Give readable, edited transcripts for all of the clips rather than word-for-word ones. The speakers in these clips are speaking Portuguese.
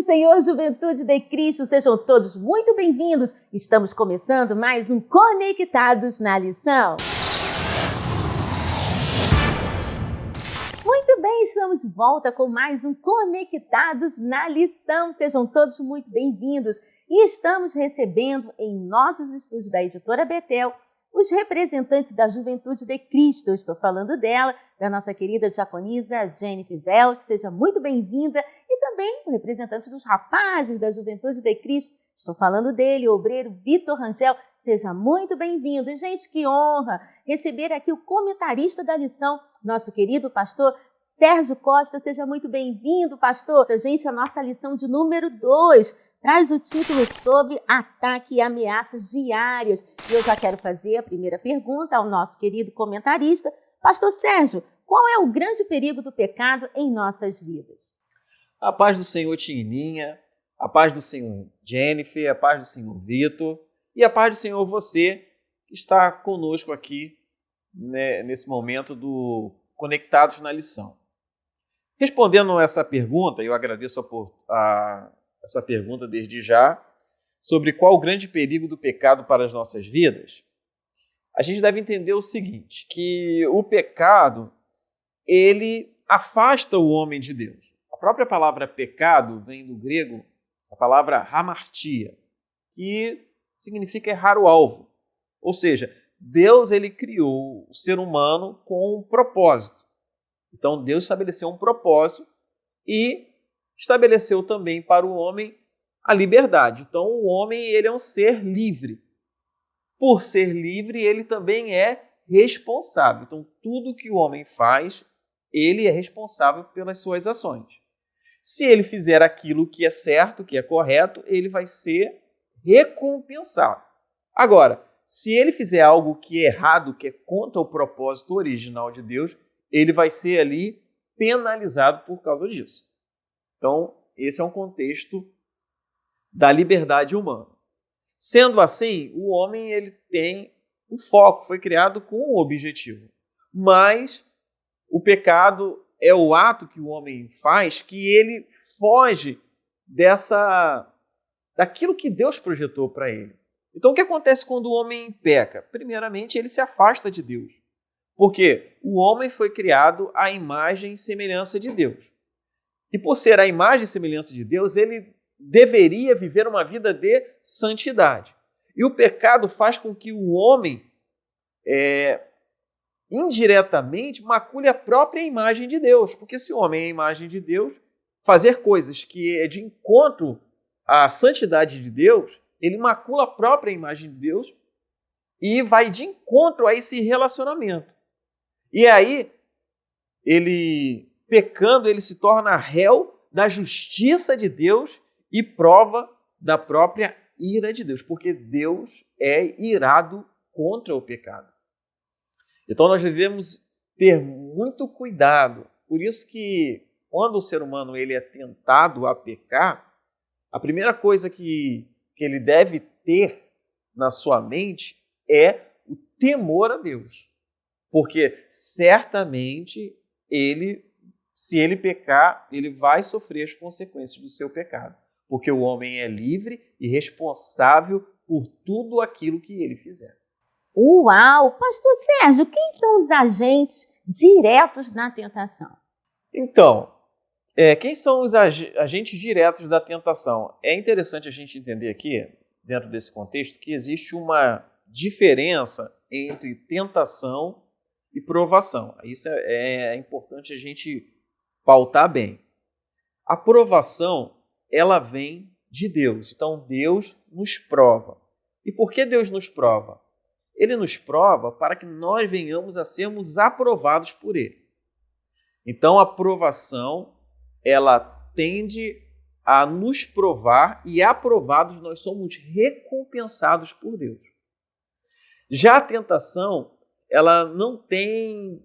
do Senhor, Juventude de Cristo, sejam todos muito bem-vindos. Estamos começando mais um Conectados na Lição. Muito bem, estamos de volta com mais um Conectados na Lição. Sejam todos muito bem-vindos. E estamos recebendo em nossos estúdios da Editora Betel os representantes da Juventude de Cristo. Eu estou falando dela, da nossa querida diaconisa Jennifer Velt, seja muito bem-vinda. E também o representante dos rapazes da Juventude de Cristo. Estou falando dele, o obreiro Vitor Rangel, seja muito bem-vindo. E, gente, que honra receber aqui o comentarista da lição, nosso querido pastor Sérgio Costa. Seja muito bem-vindo, pastor. Gente, a nossa lição de número 2 traz o título sobre ataque e ameaças diárias. E eu já quero fazer a primeira pergunta ao nosso querido comentarista. Pastor Sérgio, qual é o grande perigo do pecado em nossas vidas? A paz do Senhor, Tininha, a paz do Senhor, Jennifer, a paz do Senhor, Vitor, e a paz do Senhor, você, que está conosco aqui, né, nesse momento do Conectados na Lição. Respondendo essa pergunta, eu agradeço essa pergunta desde já, sobre qual o grande perigo do pecado para as nossas vidas, a gente deve entender o seguinte, que o pecado, ele afasta o homem de Deus. A própria palavra pecado vem do grego, a palavra hamartia, que significa errar o alvo. Ou seja, Deus ele criou o ser humano com um propósito. Então Deus estabeleceu um propósito e estabeleceu também para o homem a liberdade. Então o homem ele é um ser livre. Por ser livre, ele também é responsável. Então tudo que o homem faz, ele é responsável pelas suas ações. Se ele fizer aquilo que é certo, que é correto, ele vai ser recompensado. Agora, se ele fizer algo que é errado, que é contra o propósito original de Deus, ele vai ser ali penalizado por causa disso. Então, esse é um contexto da liberdade humana. Sendo assim, o homem ele tem um foco, foi criado com um objetivo. Mas o pecado é o ato que o homem faz que ele foge daquilo que Deus projetou para ele. Então, o que acontece quando o homem peca? Primeiramente, ele se afasta de Deus. Porque o homem foi criado à imagem e semelhança de Deus. E por ser a imagem e semelhança de Deus, ele deveria viver uma vida de santidade. E o pecado faz com que o homem, indiretamente, macule a própria imagem de Deus. Porque se o homem é a imagem de Deus, fazer coisas que é de encontro à santidade de Deus, ele macula a própria imagem de Deus e vai de encontro a esse relacionamento. E aí, ele, pecando, ele se torna réu da justiça de Deus e prova da própria ira de Deus, porque Deus é irado contra o pecado. Então nós devemos ter muito cuidado. Por isso que quando o ser humano ele é tentado a pecar, a primeira coisa que ele deve ter na sua mente é o temor a Deus. Porque certamente se ele pecar, ele vai sofrer as consequências do seu pecado. Porque o homem é livre e responsável por tudo aquilo que ele fizer. Uau! Pastor Sérgio, quem são os agentes diretos na tentação? Então, quem são os agentes diretos da tentação? É interessante a gente entender aqui, dentro desse contexto, que existe uma diferença entre tentação e provação. Isso é importante a gente pautar bem. A provação, ela vem de Deus. Então, Deus nos prova. E por que Deus nos prova? Ele nos prova para que nós venhamos a sermos aprovados por Ele. Então, a provação, ela tende a nos provar e aprovados nós somos recompensados por Deus. Já a tentação, ela não tem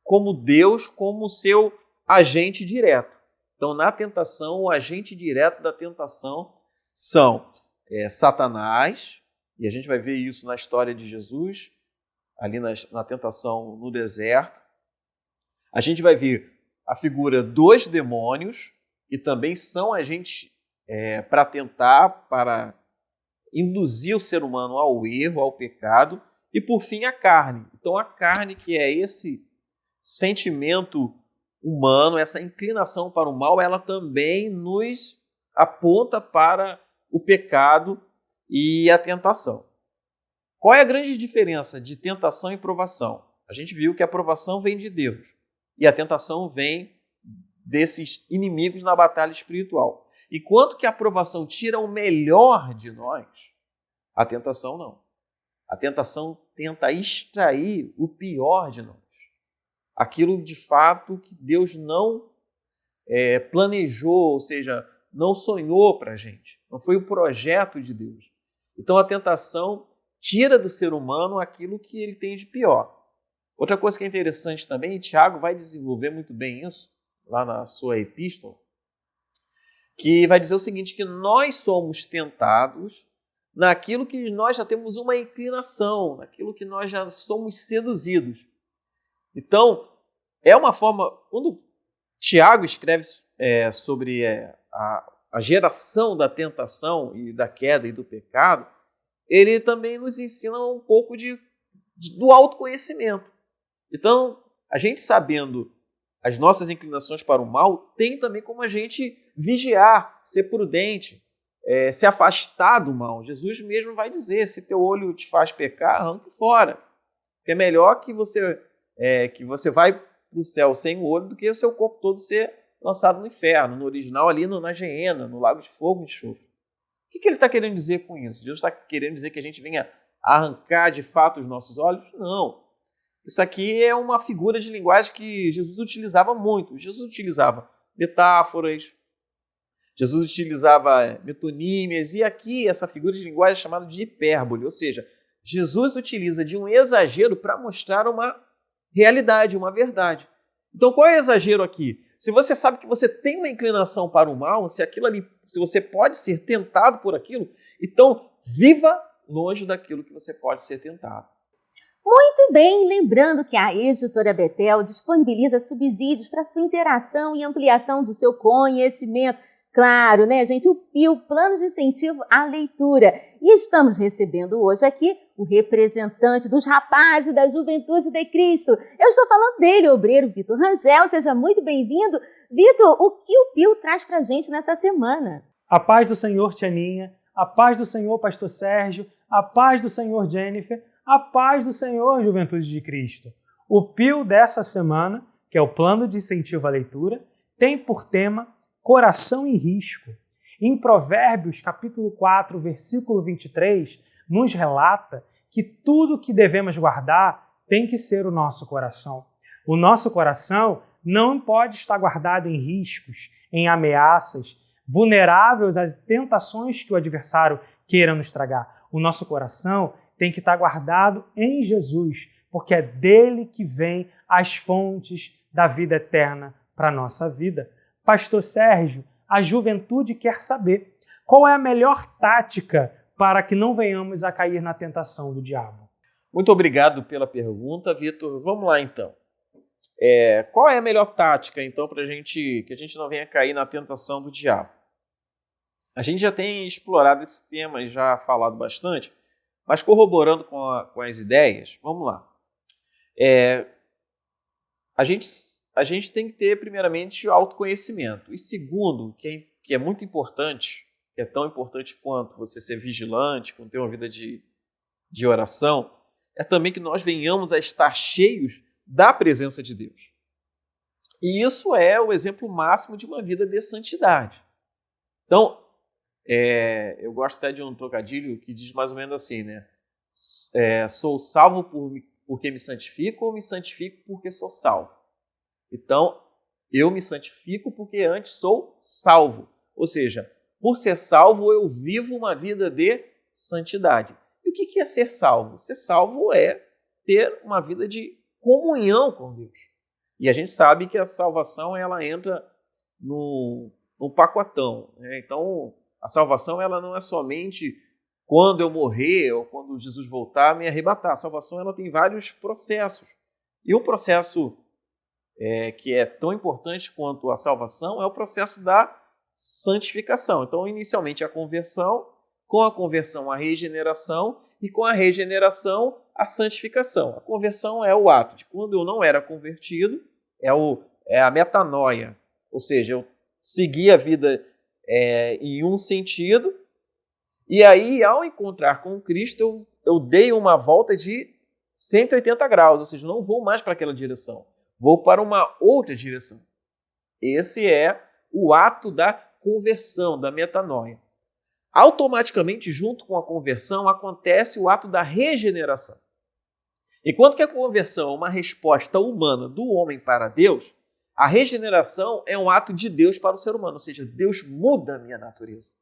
como Deus como seu agente direto. Então, na tentação, o agente direto da tentação são Satanás, e a gente vai ver isso na história de Jesus, ali na tentação no deserto. A gente vai ver a figura dos demônios, que também são agentes para induzir o ser humano ao erro, ao pecado, e por fim a carne. Então a carne, que é esse sentimento humano, essa inclinação para o mal, ela também nos aponta para o pecado e a tentação. Qual é a grande diferença de tentação e provação? A gente viu que a provação vem de Deus e a tentação vem desses inimigos na batalha espiritual. Enquanto que a provação tira o melhor de nós, a tentação não. A tentação tenta extrair o pior de nós. Aquilo de fato que Deus não planejou, ou seja, não sonhou para a gente. Não foi o projeto de Deus. Então a tentação tira do ser humano aquilo que ele tem de pior. Outra coisa que é interessante também, e Tiago vai desenvolver muito bem isso, lá na sua epístola, que vai dizer o seguinte, que nós somos tentados naquilo que nós já temos uma inclinação, naquilo que nós já somos seduzidos. Então, é uma forma, quando Tiago escreve sobre a geração da tentação e da queda e do pecado, ele também nos ensina um pouco do autoconhecimento. Então, a gente sabendo as nossas inclinações para o mal, tem também como a gente vigiar, ser prudente, se afastar do mal. Jesus mesmo vai dizer, se teu olho te faz pecar, arranque fora. Porque é melhor que você vai para o céu sem o olho do que o seu corpo todo ser lançado no inferno, no original ali na Geena, no lago de fogo e enxofre. O que ele está querendo dizer com isso? Jesus está querendo dizer que a gente venha arrancar de fato os nossos olhos? Não. Isso aqui é uma figura de linguagem que Jesus utilizava muito. Jesus utilizava metáforas, Jesus utilizava metonímias, e aqui essa figura de linguagem é chamada de hipérbole, ou seja, Jesus utiliza de um exagero para mostrar uma realidade, uma verdade. Então qual é o exagero aqui? Se você sabe que você tem uma inclinação para o mal, se você pode ser tentado por aquilo, então viva longe daquilo que você pode ser tentado. Muito bem, lembrando que a Editora Betel disponibiliza subsídios para sua interação e ampliação do seu conhecimento. Claro, né, gente? O PIL, Plano de Incentivo à Leitura. E estamos recebendo hoje aqui o representante dos rapazes da Juventude de Cristo. Eu estou falando dele, o obreiro Vitor Rangel. Seja muito bem-vindo. Vitor, o que o PIL traz para a gente nessa semana? A paz do Senhor, Tianinha. A paz do Senhor, Pastor Sérgio. A paz do Senhor, Jennifer. A paz do Senhor, Juventude de Cristo. O PIL dessa semana, que é o Plano de Incentivo à Leitura, tem por tema Coração em Risco. Em Provérbios, capítulo 4, versículo 23, nos relata que tudo que devemos guardar tem que ser o nosso coração. O nosso coração não pode estar guardado em riscos, em ameaças, vulneráveis às tentações que o adversário queira nos tragar. O nosso coração tem que estar guardado em Jesus, porque é dele que vem as fontes da vida eterna para a nossa vida. Pastor Sérgio, a juventude quer saber qual é a melhor tática para que não venhamos a cair na tentação do diabo. Muito obrigado pela pergunta, Vitor. Vamos lá, então. Qual é a melhor tática, então, para que a gente não venha cair na tentação do diabo? A gente já tem explorado esse tema e já falado bastante, mas corroborando com as ideias, vamos lá. A gente tem que ter, primeiramente, o autoconhecimento. E segundo, que é muito importante, que é tão importante quanto você ser vigilante, quanto ter uma vida de oração, é também que nós venhamos a estar cheios da presença de Deus. E isso é o exemplo máximo de uma vida de santidade. Então, eu gosto até de um trocadilho que diz mais ou menos assim, né? Sou salvo porque me santifico ou me santifico porque sou salvo? Então, eu me santifico porque antes sou salvo. Ou seja, por ser salvo, eu vivo uma vida de santidade. E o que é ser salvo? Ser salvo é ter uma vida de comunhão com Deus. E a gente sabe que a salvação ela entra no pacotão, né? Então, a salvação ela não é somente quando eu morrer ou quando Jesus voltar me arrebatar. A salvação ela tem vários processos. E o processo que é tão importante quanto a salvação, é o processo da santificação. Então, inicialmente a conversão, com a conversão a regeneração e com a regeneração a santificação. A conversão é o ato de quando eu não era convertido, é a metanoia, ou seja, eu segui a vida em um sentido, e aí ao encontrar com Cristo eu dei uma volta de 180 graus, ou seja, não vou mais para aquela direção, vou para uma outra direção. Esse é o ato da conversão, da metanoia. Automaticamente, junto com a conversão, acontece o ato da regeneração. Enquanto que a conversão é uma resposta humana do homem para Deus, a regeneração é um ato de Deus para o ser humano, ou seja, Deus muda a minha natureza.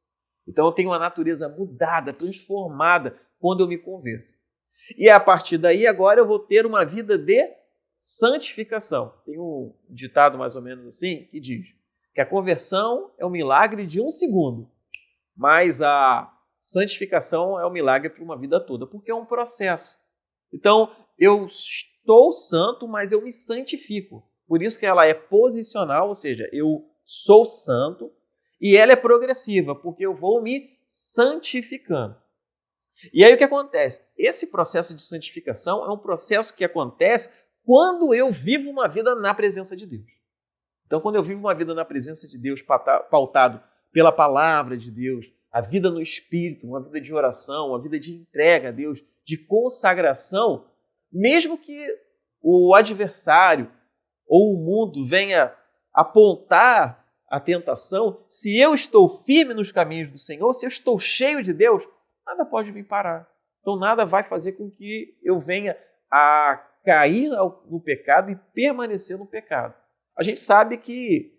Então eu tenho uma natureza mudada, transformada quando eu me converto. E a partir daí, agora eu vou ter uma vida de santificação. Tem um ditado mais ou menos assim que diz que a conversão é um milagre de 1 segundo, mas a santificação é um milagre para uma vida toda, porque é um processo. Então, eu estou santo, mas eu me santifico. Por isso que ela é posicional, ou seja, eu sou santo, e ela é progressiva, porque eu vou me santificando. E aí o que acontece? Esse processo de santificação é um processo que acontece quando eu vivo uma vida na presença de Deus. Então, quando eu vivo uma vida na presença de Deus, pautado pela palavra de Deus, a vida no Espírito, uma vida de oração, uma vida de entrega a Deus, de consagração, mesmo que o adversário ou o mundo venha apontar a tentação, se eu estou firme nos caminhos do Senhor, se eu estou cheio de Deus, nada pode me parar. Então, nada vai fazer com que eu venha a cair no pecado e permanecer no pecado. A gente sabe que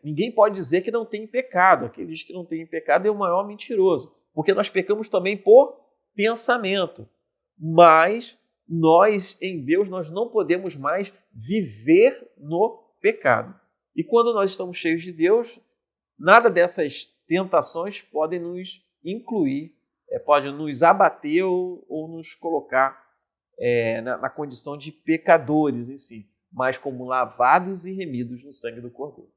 ninguém pode dizer que não tem pecado. Aquele que diz que não tem pecado é o maior mentiroso, porque nós pecamos também por pensamento. Mas nós, em Deus, nós não podemos mais viver no pecado. E quando nós estamos cheios de Deus, nada dessas tentações podem nos incluir, pode nos abater ou nos colocar na condição de pecadores em si, mas como lavados e remidos no sangue do Cordeiro.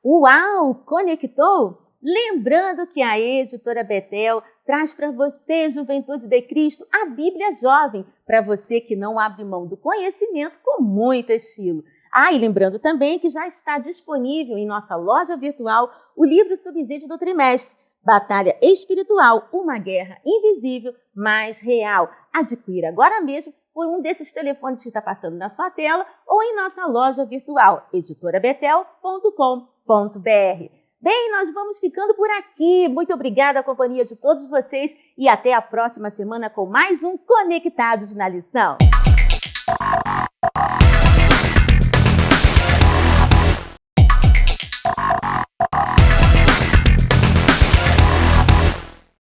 Uau! Conectou? Lembrando que a Editora Betel traz para você, Juventude de Cristo, a Bíblia Jovem, para você que não abre mão do conhecimento com muito estilo. E lembrando também que já está disponível em nossa loja virtual o livro Subsídio do Trimestre, Batalha Espiritual, uma guerra invisível, mas real. Adquira agora mesmo por um desses telefones que está passando na sua tela ou em nossa loja virtual, editorabetel.com.br. Bem, nós vamos ficando por aqui. Muito obrigada à companhia de todos vocês e até a próxima semana com mais um Conectados na Lição.